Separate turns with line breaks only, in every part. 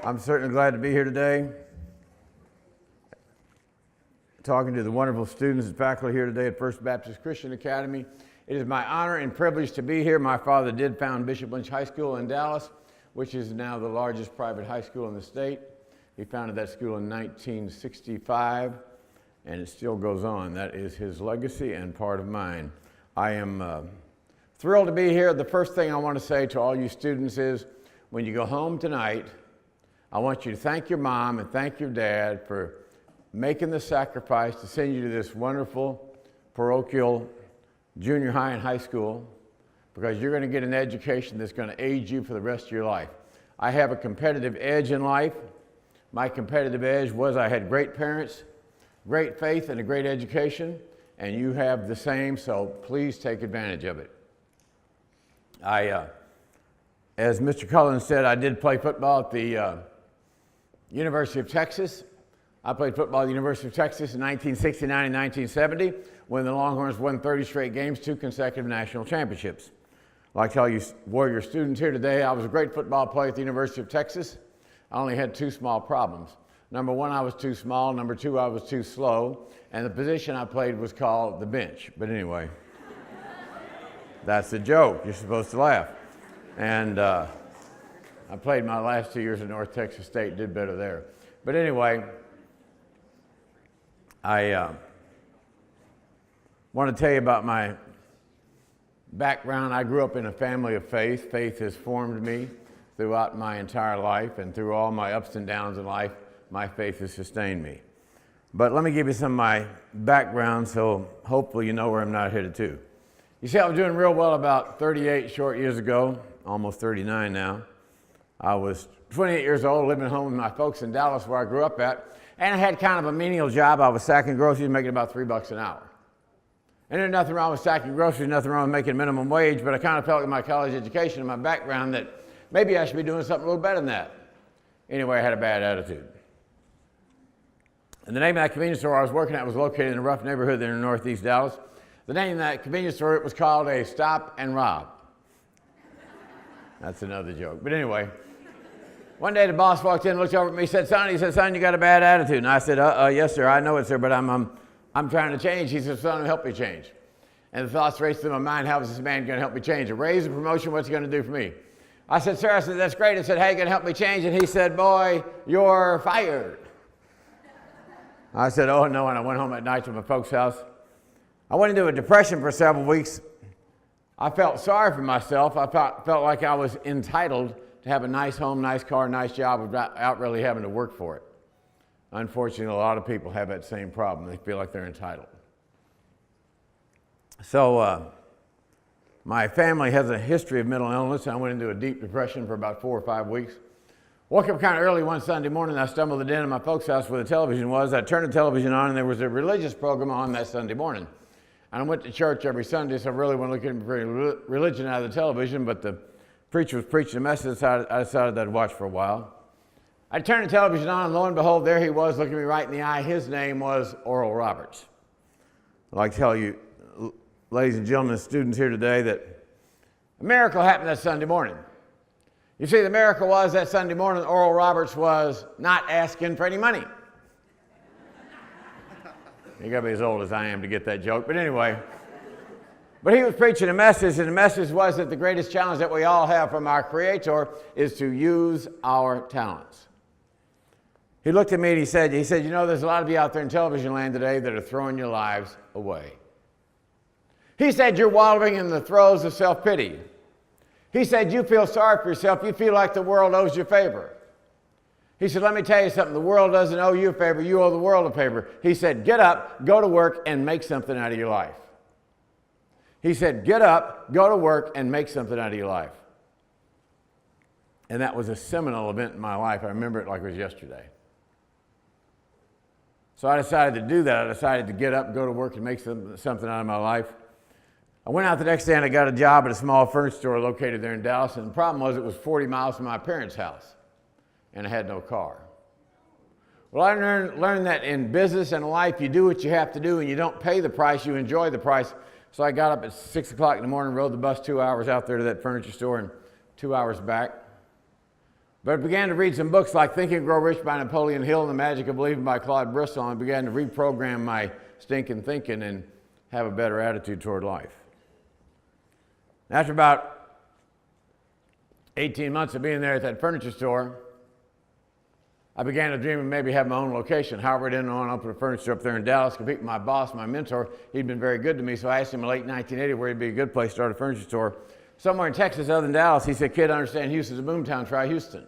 I'm certainly glad to be here today, talking to the wonderful students and faculty here today at First Baptist Christian Academy. It is my honor and privilege to be here. My father did found Bishop Lynch High School in Dallas, which is now the largest private high school in the state. He founded that school in 1965, and it still goes on. That is his legacy and part of mine. I am thrilled to be here. The first thing I want to say to all you students is, when you go home tonight, I want you to thank your mom and thank your dad for making the sacrifice to send you to this wonderful parochial junior high and high school, because you're going to get an education that's going to aid you for the rest of your life. I have a competitive edge in life. My competitive edge was I had great parents, great faith, and a great education, and you have the same, so please take advantage of it. As Mr. Cullen said, I did play football at the University of Texas. I played football at the University of Texas in 1969 and 1970 when the Longhorns won 30 straight games, 2 consecutive national championships. I'd like to tell you Warrior students here today, I was a great football player at the University of Texas. I only had 2 small problems. Number 1, I was too small. Number 2, I was too slow. And the position I played was called the bench. But anyway, that's a joke. You're supposed to laugh. And I played my last 2 years at North Texas State, did better there. But anyway, I want to tell you about my background. I grew up in a family of faith. Faith has formed me throughout my entire life, and through all my ups and downs in life, my faith has sustained me. But let me give you some of my background so hopefully you know where I'm not headed to. You see, I was doing real well about 38 short years ago, almost 39 now. I was 28 years old, living at home with my folks in Dallas where I grew up at, and I had kind of a menial job. I was sacking groceries, making about $3 an hour. And there's nothing wrong with sacking groceries, nothing wrong with making minimum wage, but I kind of felt with my college education and my background that maybe I should be doing something a little better than that. Anyway, I had a bad attitude. And the name of that convenience store I was working at was located in a rough neighborhood there in northeast Dallas. The name of that convenience store, it was called a Stop and Rob. That's another joke. But anyway, one day the boss walked in, looked over at me, said, "Son," he said, "Son, you got a bad attitude." And I said, "Yes, sir, I know it, sir, but I'm trying to change." He said, "Son, help me change." And the thoughts raced through my mind, how is this man going to help me change? A raise, a promotion, what's he going to do for me? I said, "Sir," I said, "that's great." I said, "How are you going to help me change?" And he said, "Boy, you're fired." I said, "Oh, no," and I went home at night to my folks' house. I went into a depression for several weeks. I felt sorry for myself. I felt like I was entitled to have a nice home, nice car, nice job without really having to work for it. Unfortunately, a lot of people have that same problem. They feel like they're entitled. So my family has a history of mental illness, and I went into a deep depression for about 4 or 5 weeks. Woke up kind of early one Sunday morning. I stumbled in my folks' house where the television was. I turned the television on, and there was a religious program on that Sunday morning. And I went to church every Sunday, so I really wasn't looking for religion out of the television, but the preacher was preaching a message, so I decided I'd watch for a while. I turned the television on, and lo and behold, there he was, looking me right in the eye. His name was Oral Roberts. I'd like to tell you, ladies and gentlemen, students here today, that a miracle happened that Sunday morning. You see, the miracle was that Sunday morning, Oral Roberts was not asking for any money. You got to be as old as I am to get that joke, but anyway. But he was preaching a message, and the message was that the greatest challenge that we all have from our Creator is to use our talents. He looked at me and he said, "You know, there's a lot of you out there in television land today that are throwing your lives away." He said, "You're wallowing in the throes of self-pity." He said, "You feel sorry for yourself. You feel like the world owes you a favor." He said, "Let me tell you something. The world doesn't owe you a favor. You owe the world a favor." He said, "Get up, go to work, and make something out of your life." He said, "Get up, go to work, and make something out of your life." And that was a seminal event in my life. I remember it like it was yesterday. So I decided to do that. I decided to get up, go to work, and make something out of my life. I went out the next day and I got a job at a small furniture store located there in Dallas, and the problem was it was 40 miles from my parents' house, and I had no car. Well, I learned that in business and life, you do what you have to do, and you don't pay the price, you enjoy the price. So I got up at 6 o'clock in the morning, rode the bus 2 hours out there to that furniture store and 2 hours back. But I began to read some books like Think and Grow Rich by Napoleon Hill and The Magic of Believing by Claude Bristol, and I began to reprogram my stinking thinking and have a better attitude toward life. After about 18 months of being there at that furniture store, I began to dream of maybe having my own location. However, I didn't want to open a furniture store up there in Dallas, compete with my boss, my mentor. He'd been very good to me, so I asked him in late 1980 where he'd be a good place to start a furniture store. Somewhere in Texas other than Dallas. He said, "Kid, I understand Houston's a boomtown, try Houston."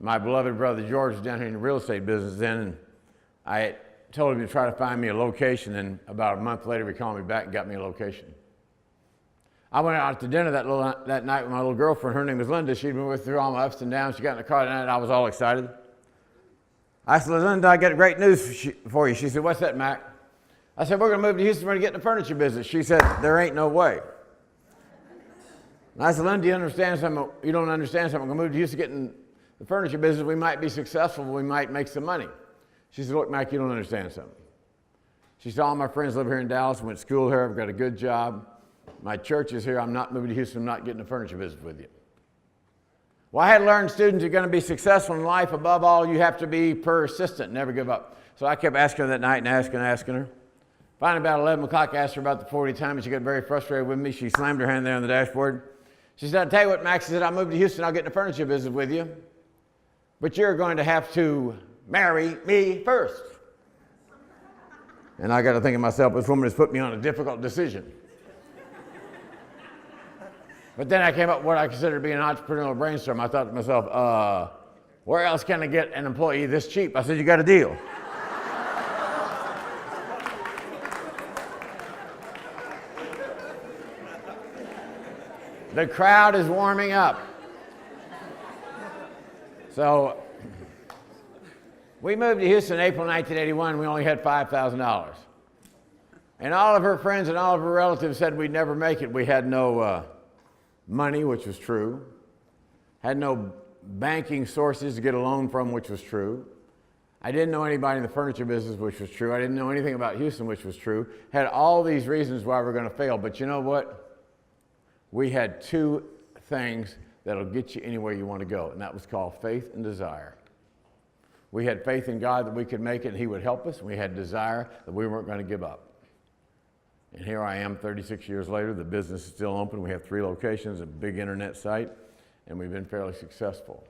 My beloved brother George was down here in the real estate business then, and I told him to try to find me a location, and about a month later he called me back and got me a location. I went out to dinner that night with my little girlfriend. Her name was Linda. She'd been with through all my ups and downs. She got in the car that night, and I was all excited. I said, "Linda, I got great news for you." She said, "What's that, Mac?" I said, "We're going to move to Houston. We're going to get in the furniture business." She said, "There ain't no way." And I said, "Linda, you understand something? You don't understand something. We're going to move to Houston, get in the furniture business. We might be successful. We might make some money." She said, "Look, Mac, you don't understand something." She said, "All my friends live here in Dallas. Went to school here. I've got a good job. My church is here. I'm not moving to Houston. I'm not getting in the furniture business with you." Well, I had learned students are going to be successful in life. Above all, you have to be persistent, never give up. So I kept asking her that night and asking her. Finally, about 11 o'clock, I asked her about the 40 time, and she got very frustrated with me. She slammed her hand there on the dashboard. She said, "I'll tell you what, Max," she said, "I'll move to Houston. I'll get in the furniture business with you. But you're going to have to marry me first." And I got to thinking to myself, this woman has put me on a difficult decision. But then I came up with what I consider to be an entrepreneurial brainstorm. I thought to myself, where else can I get an employee this cheap? I said, "You got a deal." The crowd is warming up. So we moved to Houston in April 1981. We only had $5,000. And all of her friends and all of her relatives said we'd never make it. We had no money, which was true. Had no banking sources to get a loan from, which was true. I didn't know anybody in the furniture business, which was true. I didn't know anything about Houston, which was true. Had all these reasons why we're going to fail. But you know what? We had two things that'll get you anywhere you want to go, and that was called faith and desire. We had faith in God that we could make it and He would help us. We had desire that we weren't going to give up. And here I am 36 years later. The business is still open. We have 3 locations, a big internet site, and we've been fairly successful.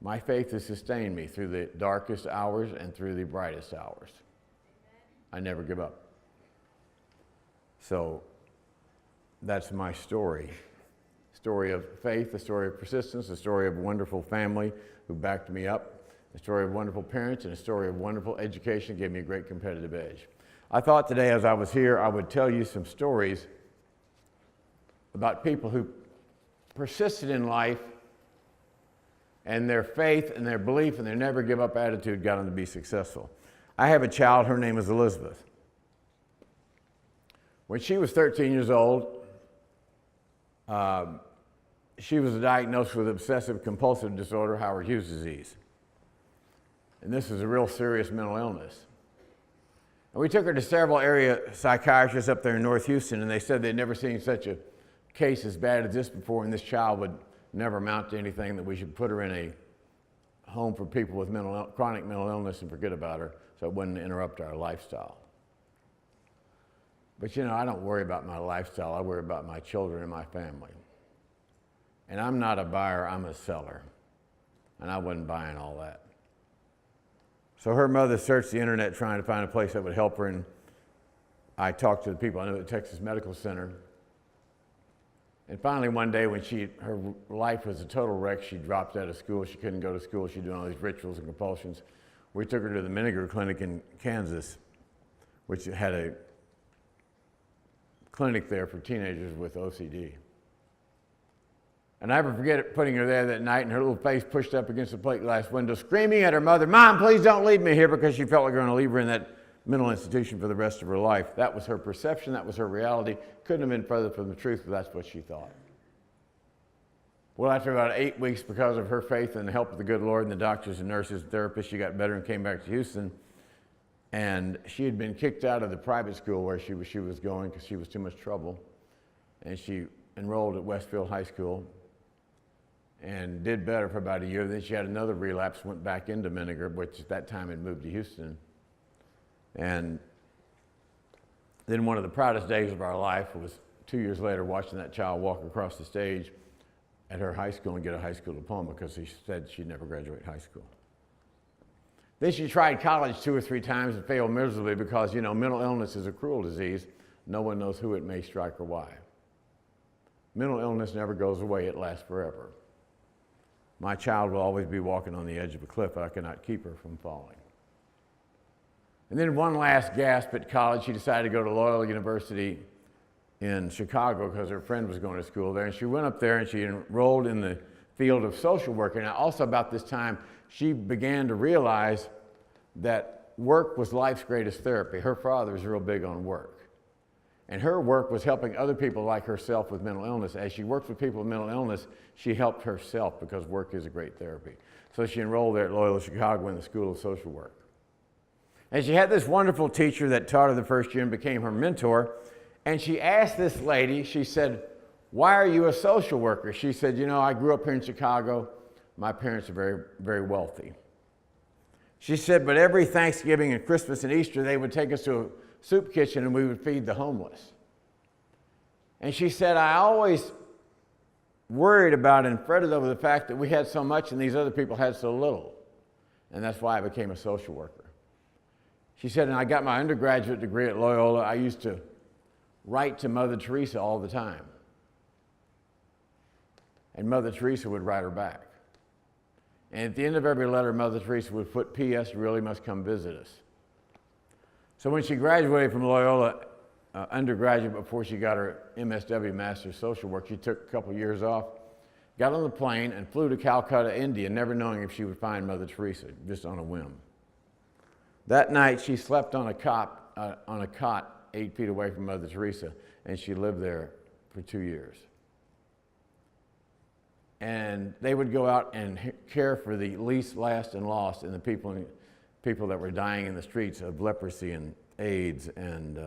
My faith has sustained me through the darkest hours and through the brightest hours. I never give up. So that's my story. Story of faith, a story of persistence, a story of a wonderful family who backed me up, a story of wonderful parents, and a story of wonderful education gave me a great competitive edge. I thought today as I was here, I would tell you some stories about people who persisted in life and their faith and their belief and their never give up attitude got them to be successful. I have a child, her name is Elizabeth. When she was 13 years old, she was diagnosed with obsessive compulsive disorder, Howard Hughes disease. And this is a real serious mental illness. And we took her to several area psychiatrists up there in North Houston, and they said they'd never seen such a case as bad as this before, and this child would never amount to anything, that we should put her in a home for people with chronic mental illness and forget about her so it wouldn't interrupt our lifestyle. But you know, I don't worry about my lifestyle. I worry about my children and my family. And I'm not a buyer, I'm a seller. And I wasn't buying all that. So her mother searched the internet trying to find a place that would help her, and I talked to the people I knew at Texas Medical Center. And finally one day when her life was a total wreck, she dropped out of school, she couldn't go to school, she was doing all these rituals and compulsions. We took her to the Miniger Clinic in Kansas, which had a clinic there for teenagers with OCD. And I never forget putting her there that night, and her little face pushed up against the plate glass window, screaming at her mother, "Mom, please don't leave me here," because she felt like we were going to leave her in that mental institution for the rest of her life. That was her perception, that was her reality. Couldn't have been further from the truth, but that's what she thought. Well, after about 8 weeks, because of her faith and the help of the good Lord and the doctors and nurses and therapists, she got better and came back to Houston. And she had been kicked out of the private school where she was going because she was too much trouble. And she enrolled at Westfield High School. and did better for about a year. Then she had another relapse, went back into vinegar, which at that time had moved to Houston. And then one of the proudest days of our life was 2 years later watching that child walk across the stage at her high school and get a high school diploma, because she said she'd never graduate high school. Then she tried college 2 or 3 times and failed miserably because, you know, mental illness is a cruel disease. No one knows who it may strike or why. Mental illness never goes away, it lasts forever. My child will always be walking on the edge of a cliff. I cannot keep her from falling. And then one last gasp at college, she decided to go to Loyola University in Chicago because her friend was going to school there. And she went up there and she enrolled in the field of social work. And also about this time, she began to realize that work was life's greatest therapy. Her father was real big on work. And her work was helping other people like herself with mental illness. As she worked with people with mental illness, she helped herself because work is a great therapy. So she enrolled there at Loyola Chicago in the School of Social Work. And she had this wonderful teacher that taught her the first year and became her mentor. And she asked this lady, she said, "Why are you a social worker?" She said, "You know, I grew up here in Chicago. My parents are very, very wealthy." She said, "But every Thanksgiving and Christmas and Easter, they would take us to a soup kitchen and we would feed the homeless." And she said, "I always worried about and fretted over the fact that we had so much and these other people had so little. And that's why I became a social worker." She said, "And I got my undergraduate degree at Loyola. I used to write to Mother Teresa all the time. And Mother Teresa would write her back. And at the end of every letter, Mother Teresa would put, 'P.S. really must come visit us.'" So when she graduated from Loyola undergraduate, before she got her MSW, Master's Social Work, she took a couple years off, got on the plane, and flew to Calcutta, India, never knowing if she would find Mother Teresa, just on a whim. That night, she slept on a cot 8 feet away from Mother Teresa, and she lived there for 2 years. And they would go out and care for the least, last, and lost, and the people that were dying in the streets of leprosy and AIDS and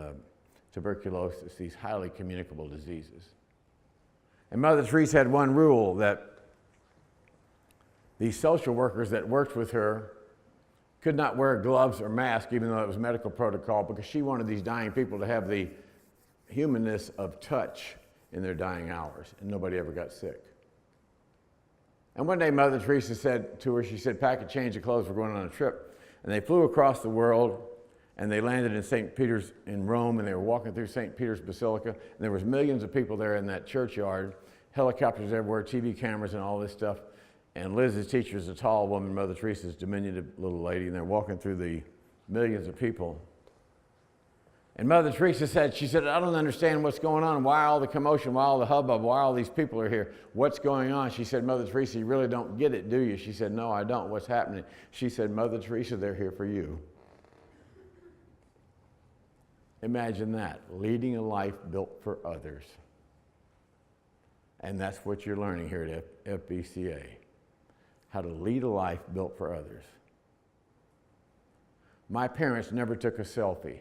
tuberculosis, these highly communicable diseases. And Mother Teresa had one rule, that these social workers that worked with her could not wear gloves or masks, even though it was medical protocol, because she wanted these dying people to have the humanness of touch in their dying hours, and nobody ever got sick. And one day Mother Teresa said to her, she said, "Pack a change of clothes, we're going on a trip." And they flew across the world, and they landed in St. Peter's in Rome, and they were walking through St. Peter's Basilica, and there was millions of people there in that churchyard, helicopters everywhere, TV cameras and all this stuff. And Liz's teacher is a tall woman, Mother Teresa's diminutive little lady, and they're walking through the millions of people. And Mother Teresa said, she said, "I don't understand what's going on. Why all the commotion? Why all the hubbub? Why all these people are here? What's going on?" She said, "Mother Teresa, you really don't get it, do you?" She said, "No, I don't. What's happening?" She said, "Mother Teresa, they're here for you." Imagine that, leading a life built for others. And that's what you're learning here at FBCA, how to lead a life built for others. My parents never took a selfie.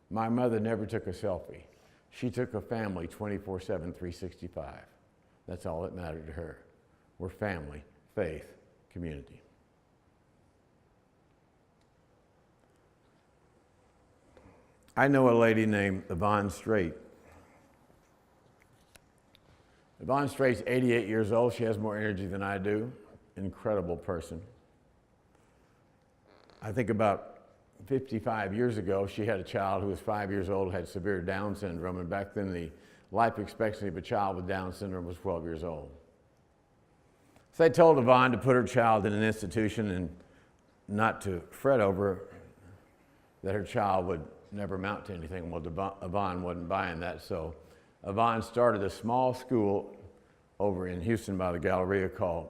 My mother never took a selfie. She took a family 24/7, 365. That's all that mattered to her. We're family, faith, community. I know a lady named Yvonne Strait. Yvonne Strait's 88 years old. She has more energy than I do. Incredible person. I think about 55 years ago, she had a child who was 5 years old, had severe Down syndrome, and back then the life expectancy of a child with Down syndrome was 12 years old. So they told Yvonne to put her child in an institution and not to fret over that her child would never amount to anything. Well, Yvonne wasn't buying that, so Yvonne started a small school over in Houston by the Galleria called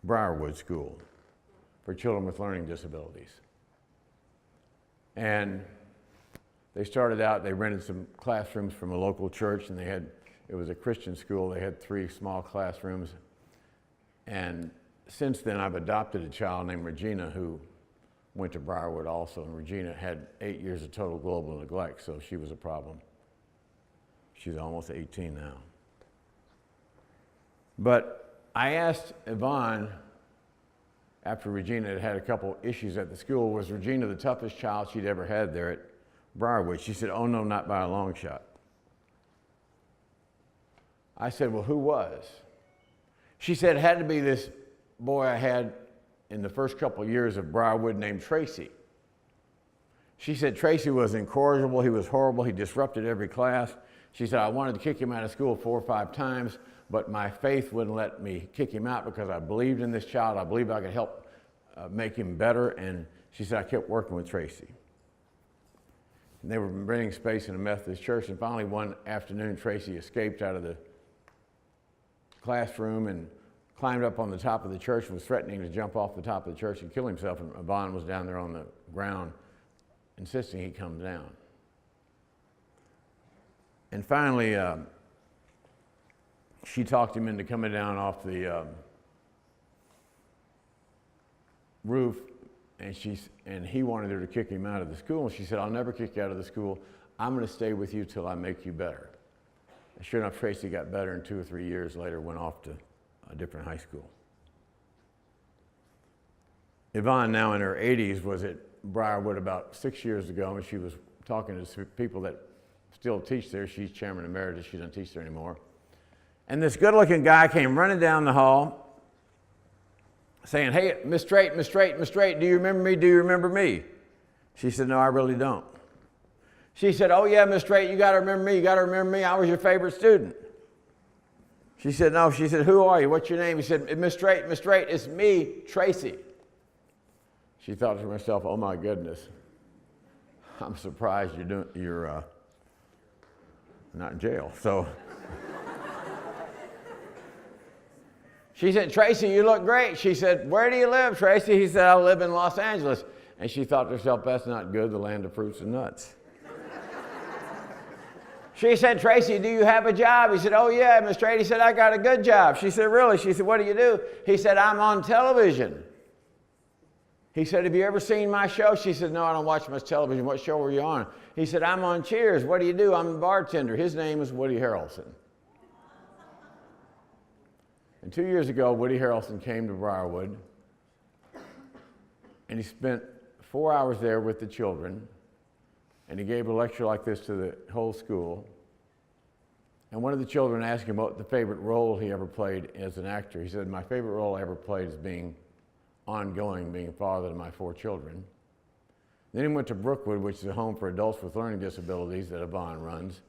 Briarwood School for children with learning disabilities. And they started out, they rented some classrooms from a local church, and it was a Christian school. They had 3 small classrooms. And since then, I've adopted a child named Regina who went to Briarwood also, and Regina had 8 years of total global neglect, so she was a problem. She's almost 18 now. But I asked Yvonne, after Regina had had a couple issues at the school, was Regina the toughest child she'd ever had there at Briarwood? She said, oh no, not by a long shot. I said, well, who was? She said, it had to be this boy I had in the first couple of years of Briarwood named Tracy. She said Tracy was incorrigible, he was horrible, he disrupted every class. She said, I wanted to kick him out of school 4 or 5 times, but my faith wouldn't let me kick him out because I believed in this child. I believed I could help make him better. And she said, I kept working with Tracy. And they were renting space in a Methodist church. And finally, one afternoon, Tracy escaped out of the classroom and climbed up on the top of the church and was threatening to jump off the top of the church and kill himself. And Yvonne was down there on the ground insisting he come down. And finally, she talked him into coming down off the roof, and he wanted her to kick him out of the school. And she said, I'll never kick you out of the school. I'm going to stay with you till I make you better. And sure enough, Tracy got better, and 2 or 3 years later went off to a different high school. Yvonne, now in her 80s, was at Briarwood about 6 years ago, and she was talking to people that still teach there. She's chairman emeritus. She doesn't teach there anymore. And this good-looking guy came running down the hall saying, hey, Miss Straight, Miss Straight, Miss Straight, do you remember me? Do you remember me? She said, no, I really don't. She said, oh, yeah, Miss Straight, you got to remember me. You got to remember me. I was your favorite student. She said, no. She said, who are you? What's your name? He said, Miss Straight, it's me, Tracy. She thought to herself, oh, my goodness. I'm surprised you're not in jail. So she said, Tracy, you look great. She said, where do you live, Tracy? He said, I live in Los Angeles. And she thought to herself, that's not good, the land of fruits and nuts. She said, Tracy, do you have a job? He said, oh, yeah, Miss Straight. He said, I got a good job. She said, really? She said, what do you do? He said, I'm on television. He said, have you ever seen my show? She said, no, I don't watch much television. What show were you on? He said, I'm on Cheers. What do you do? I'm a bartender. His name is Woody Harrelson. And 2 years ago, Woody Harrelson came to Briarwood, and he spent 4 hours there with the children, and he gave a lecture like this to the whole school. And one of the children asked him what the favorite role he ever played as an actor. He said, my favorite role I ever played is being ongoing, being a father to my 4 children. Then he went to Brookwood, which is a home for adults with learning disabilities that Yvonne runs,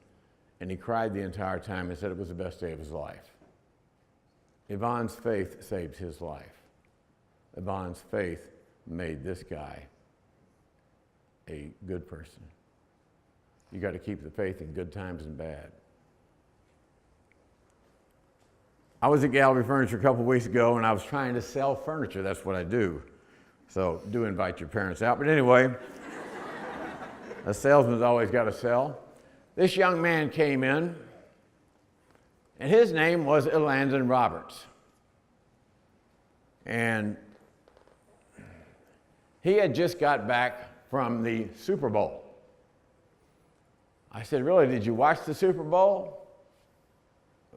and he cried the entire time and said it was the best day of his life. Yvonne's faith saved his life. Yvonne's faith made this guy a good person. You got to keep the faith in good times and bad. I was at Gallery Furniture a couple weeks ago, and I was trying to sell furniture. That's what I do. So do invite your parents out. But anyway, a salesman's always got to sell. This young man came in, and his name was Elandon Roberts. And he had just got back from the Super Bowl. I said, really, did you watch the Super Bowl?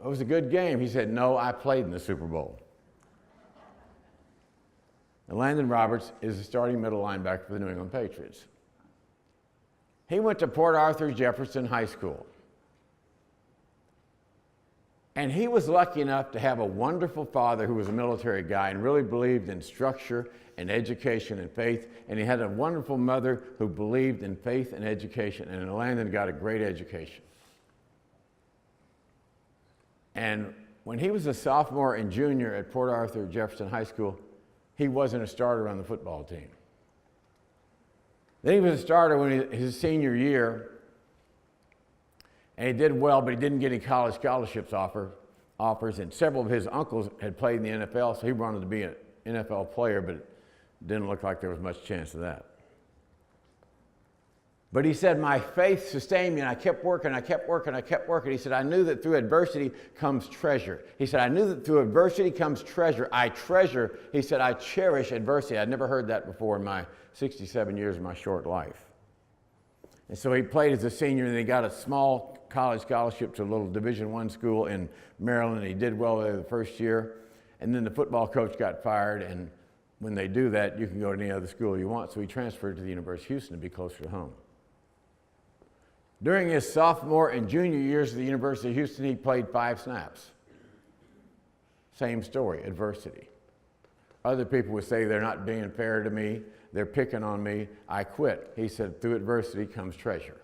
It was a good game. He said, no, I played in the Super Bowl. Elandon Roberts is the starting middle linebacker for the New England Patriots. He went to Port Arthur Jefferson High School. And he was lucky enough to have a wonderful father who was a military guy and really believed in structure and education and faith. And he had a wonderful mother who believed in faith and education. And Elandon got a great education. And when he was a sophomore and junior at Port Arthur Jefferson High School, he wasn't a starter on the football team. Then he was a starter when his senior year, and he did well, but he didn't get any college scholarships offers, and several of his uncles had played in the NFL, so he wanted to be an NFL player, but it didn't look like there was much chance of that. But he said, my faith sustained me, and I kept working, I kept working, I kept working. He said, I knew that through adversity comes treasure. He said, I knew that through adversity comes treasure. I treasure, he said, I cherish adversity. I'd never heard that before in my 67 years of my short life. And so he played as a senior, and he got a small college scholarship to a little Division I school in Maryland. He did well there the first year. And then the football coach got fired, and when they do that, you can go to any other school you want. So he transferred to the University of Houston to be closer to home. During his sophomore and junior years at the University of Houston, he played 5 snaps. Same story, adversity. Other people would say they're not being fair to me, they're picking on me, I quit. He said, through adversity comes treasure.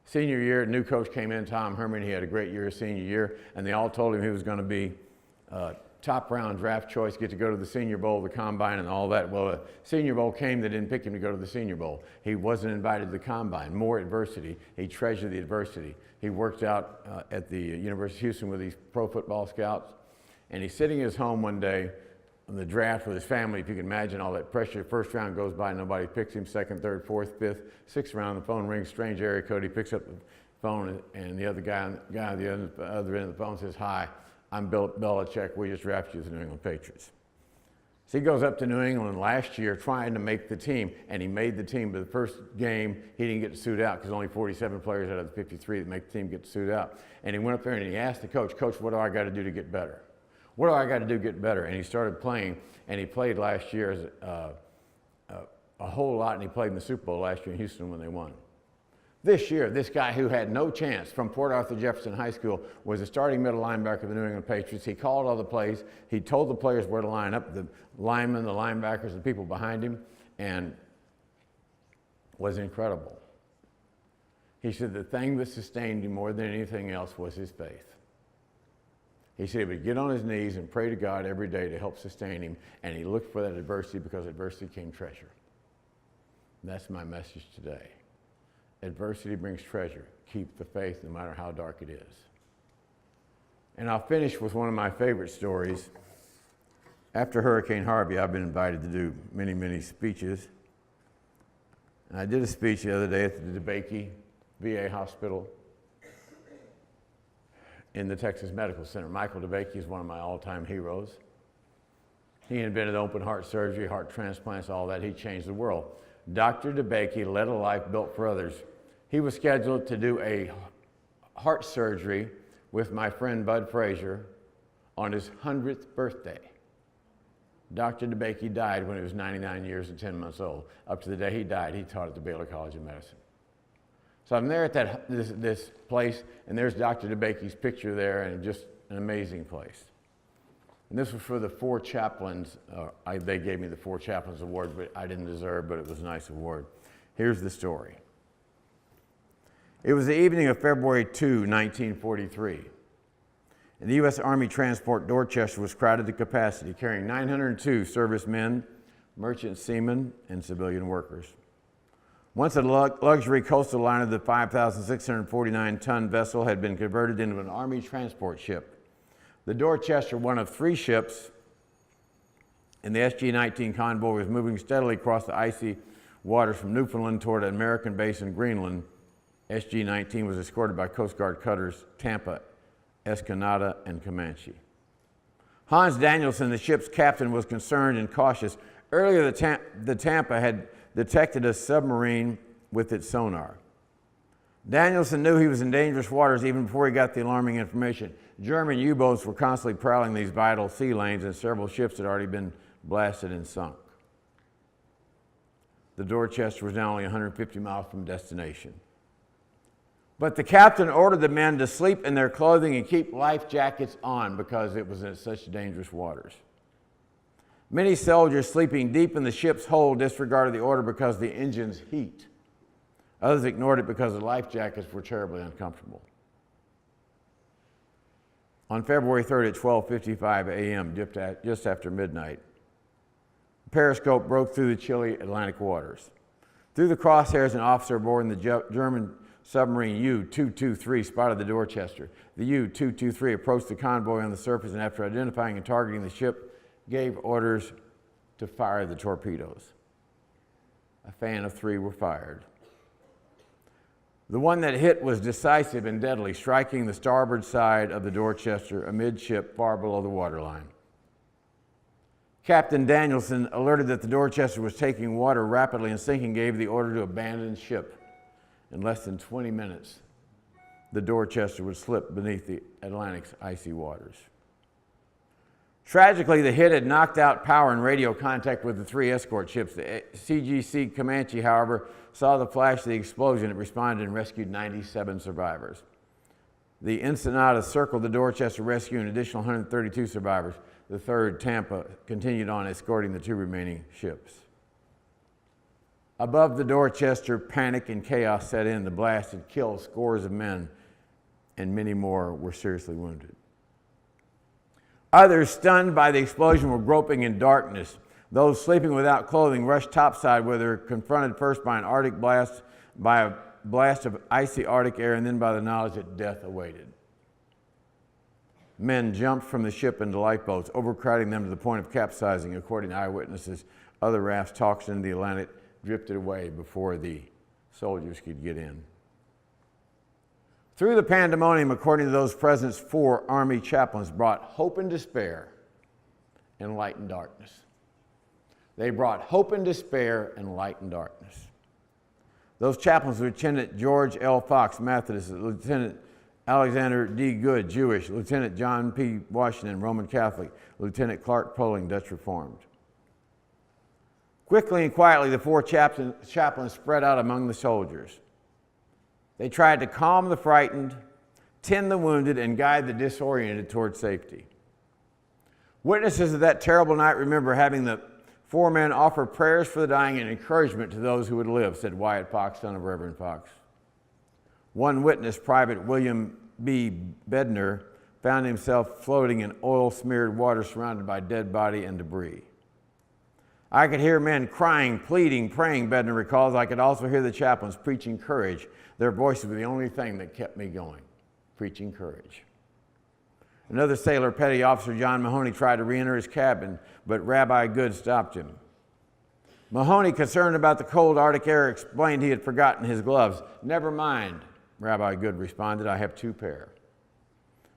Senior year, a new coach came in, Tom Herman. He had a great year senior year, and they all told him he was going to be top round draft choice, get to go to the Senior Bowl, the Combine, and all that. Well, the Senior Bowl came, they didn't pick him to go to the Senior Bowl. He wasn't invited to the Combine. More adversity. He treasured the adversity. He worked out at the University of Houston with these pro football scouts, and he's sitting in his home one day on the draft with his family. If you can imagine all that pressure. First round goes by, nobody picks him. Second, third, fourth, fifth, sixth round, the phone rings, strange area code. He picks up the phone, and the other guy on the other end of the phone says, "Hi, I'm Bill Belichick. We just drafted you as the New England Patriots." So he goes up to New England last year trying to make the team, and he made the team. But the first game, he didn't get to suit out because only 47 players out of the 53 that make the team get to suit out. And he went up there and he asked the coach, "Coach, what do I got to do to get better? What do I got to do to get better?" And he started playing, and he played last year as a whole lot, and he played in the Super Bowl last year in Houston when they won. This year, this guy who had no chance from Port Arthur Jefferson High School was a starting middle linebacker of the New England Patriots. He called all the plays. He told the players where to line up, the linemen, the linebackers, the people behind him, and was incredible. He said the thing that sustained him more than anything else was his faith. He said he would get on his knees and pray to God every day to help sustain him, and he looked for that adversity because adversity came treasure. And that's my message today. Adversity brings treasure. Keep the faith no matter how dark it is. And I'll finish with one of my favorite stories. After Hurricane Harvey, I've been invited to do many, many speeches. And I did a speech the other day at the DeBakey VA Hospital in the Texas Medical Center. Michael DeBakey is one of my all-time heroes. He invented open heart surgery, heart transplants, all that. He changed the world. Dr. DeBakey led a life built for others. He was scheduled to do a heart surgery with my friend Bud Frazier on his 100th birthday. Dr. DeBakey died when he was 99 years and 10 months old. Up to the day he died, he taught at the Baylor College of Medicine. So I'm there at this place, and there's Dr. DeBakey's picture there, and just an amazing place. And this was for the 4 chaplains. They gave me the 4 chaplains award, but I didn't deserve, but it was a nice award. Here's the story. It was the evening of February 2, 1943. And the U.S. Army transport Dorchester was crowded to capacity, carrying 902 servicemen, merchant seamen, and civilian workers. Once a luxury coastal liner, the 5,649-ton vessel had been converted into an Army transport ship. The Dorchester, one of 3 ships in the SG-19 convoy, was moving steadily across the icy waters from Newfoundland toward an American base in Greenland. SG-19 was escorted by Coast Guard cutters Tampa, Escanaba, and Comanche. Hans Danielson, the ship's captain, was concerned and cautious. Earlier, the Tampa had detected a submarine with its sonar. Danielson knew he was in dangerous waters even before he got the alarming information. German U-boats were constantly prowling these vital sea lanes, and several ships had already been blasted and sunk. The Dorchester was now only 150 miles from destination. But the captain ordered the men to sleep in their clothing and keep life jackets on because it was in such dangerous waters. Many soldiers sleeping deep in the ship's hold disregarded the order because of the engine's heat. Others ignored it because the life jackets were terribly uncomfortable. On February 3rd at 12:55 a.m., just after midnight, the periscope broke through the chilly Atlantic waters. Through the crosshairs, an officer aboard the German submarine U-223 spotted the Dorchester. The U-223 approached the convoy on the surface, and after identifying and targeting the ship, gave orders to fire the torpedoes. A fan of 3 were fired. The one that hit was decisive and deadly, striking the starboard side of the Dorchester amidship far below the waterline. Captain Danielson, alerted that the Dorchester was taking water rapidly and sinking, gave the order to abandon ship. In less than 20 minutes, the Dorchester would slip beneath the Atlantic's icy waters. Tragically, the hit had knocked out power and radio contact with the 3 escort ships. The CGC Comanche, however, saw the flash of the explosion. It responded and rescued 97 survivors. The Ensenada circled the Dorchester, rescuing an additional 132 survivors. The 3rd, Tampa, continued on, escorting the 2 remaining ships. Above the Dorchester, panic and chaos set in. The blast had killed scores of men, and many more were seriously wounded. Others, stunned by the explosion, were groping in darkness. Those sleeping without clothing rushed topside, where they were confronted first by a blast of icy Arctic air, and then by the knowledge that death awaited. Men jumped from the ship into lifeboats, overcrowding them to the point of capsizing. According to eyewitnesses, other rafts tossed into the Atlantic drifted away before the soldiers could get in. Through the pandemonium, according to those present, 4 Army chaplains brought hope and despair and light and darkness. They brought hope and despair and light and darkness. Those chaplains were Lieutenant George L. Fox, Methodist; Lieutenant Alexander D. Good, Jewish; Lieutenant John P. Washington, Roman Catholic; Lieutenant Clark Poling, Dutch Reformed. Quickly and quietly, the 4 chaplains spread out among the soldiers. They tried to calm the frightened, tend the wounded, and guide the disoriented toward safety. Witnesses of that terrible night remember having the 4 men offer prayers for the dying and encouragement to those who would live, said Wyatt Fox, son of Reverend Fox. One witness, Private William B. Bednar, found himself floating in oil-smeared water surrounded by dead body and debris. I could hear men crying, pleading, praying, Bednar recalls. I could also hear the chaplains preaching courage. Their voices were the only thing that kept me going, preaching courage. Another sailor, Petty Officer John Mahoney, tried to re-enter his cabin, but Rabbi Good stopped him. Mahoney, concerned about the cold Arctic air, explained he had forgotten his gloves. Never mind, Rabbi Good responded, I have 2 pair.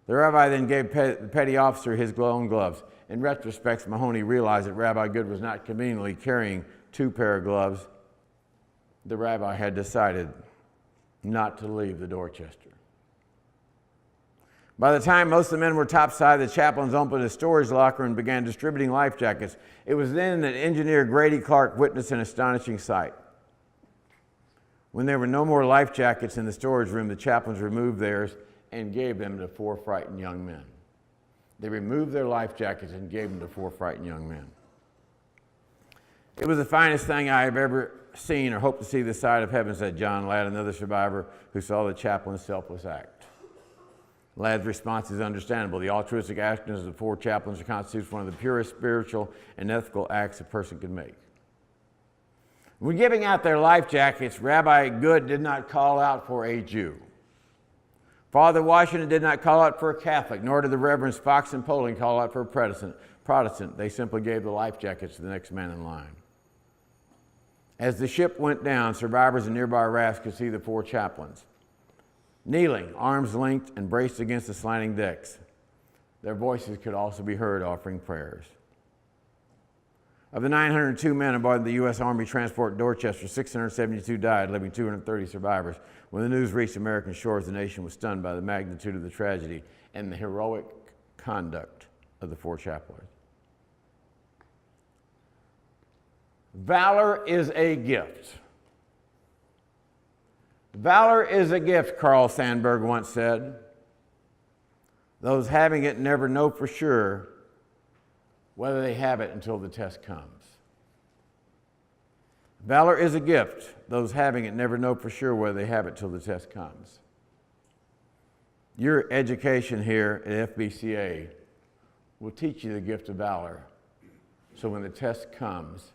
The rabbi then gave the petty officer his own gloves. In retrospect, Mahoney realized that Rabbi Good was not conveniently carrying 2 pair of gloves. The rabbi had decided not to leave the Dorchester. By the time most of the men were topside, the chaplains opened a storage locker and began distributing life jackets. It was then that engineer Grady Clark witnessed an astonishing sight. When there were no more life jackets in the storage room, the chaplains removed theirs and gave them to 4 frightened young men. They removed their life jackets and gave them to 4 frightened young men. It was the finest thing I have ever seen or hope to see this side of heaven, said John Ladd, another survivor who saw the chaplain's selfless act. Ladd's response is understandable. The altruistic actions of the 4 chaplains constitutes one of the purest spiritual and ethical acts a person could make. When giving out their life jackets, Rabbi Good did not call out for a Jew. Father Washington did not call out for a Catholic, nor did the Reverends Fox and Poling call out for a Protestant. They simply gave the life jackets to the next man in line. As the ship went down, survivors in nearby rafts could see the 4 chaplains, kneeling, arms linked and braced against the slanting decks. Their voices could also be heard offering prayers. Of the 902 men aboard the U.S. Army transport Dorchester, 672 died, leaving 230 survivors. When the news reached American shores, the nation was stunned by the magnitude of the tragedy and the heroic conduct of the 4 chaplains. Valor is a gift. Valor is a gift, Carl Sandburg once said. Those having it never know for sure whether they have it until the test comes. Valor is a gift. Those having it never know for sure whether they have it till the test comes. Your education here at FBCA will teach you the gift of valor, so when the test comes,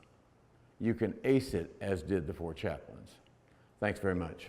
you can ace it as did the 4 chaplains. Thanks very much.